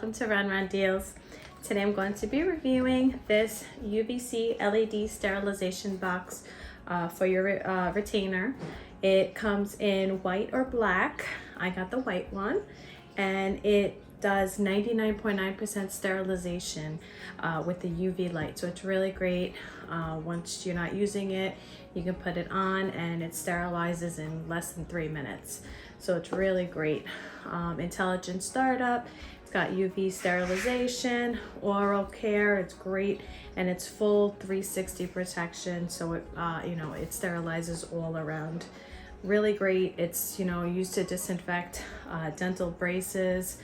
welcome to Run Deals. Today I'm going to be reviewing this UVC LED sterilization box for your retainer. It comes in white or black. I got the white one, and it does 99.9% sterilization with the UV light. So it's really great. Once you're not using it, you can put it on and it sterilizes in less than 3 minutes. So it's really great. Intelligent startup. It's got UV sterilization, oral care. It's great, and it's full 360 protection. So it it sterilizes all around. Really great. It's used to disinfect dental braces.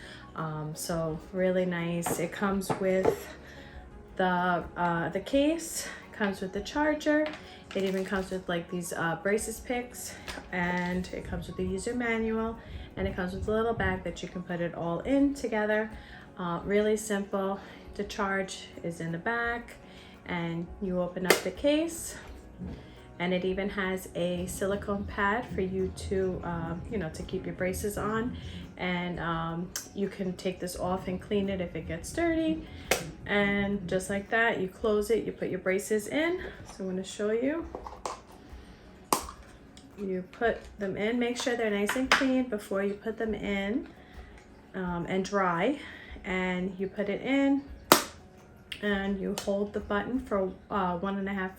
So really nice. It comes with the case. It comes with the charger. It even comes with like these braces picks, and it comes with the user manual, and it comes with a little bag that you can put it all in together. Really simple. The charge is in the back, and you open up the case, and it even has a silicone pad for you to to keep your braces on, and you can take this off and clean it if it gets dirty. And just like that, you close it, you put your braces in. So I'm going to show you. You put them in, make sure they're nice and clean before you put them in, and dry. And you put it in, and you hold the button for 1.5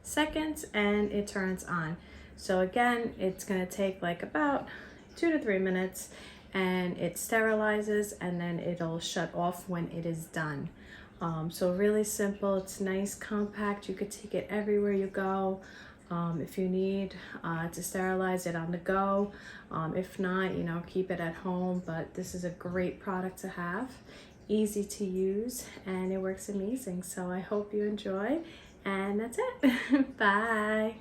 seconds, and it turns on. So again, it's going to take like about 2 to 3 minutes, and it sterilizes, and then it'll shut off when it is done. So really simple. It's nice, compact. You could take it everywhere you go. If you need to sterilize it on the go. If not, keep it at home. But this is a great product to have, easy to use, and it works amazing. So I hope you enjoy, and that's it. Bye.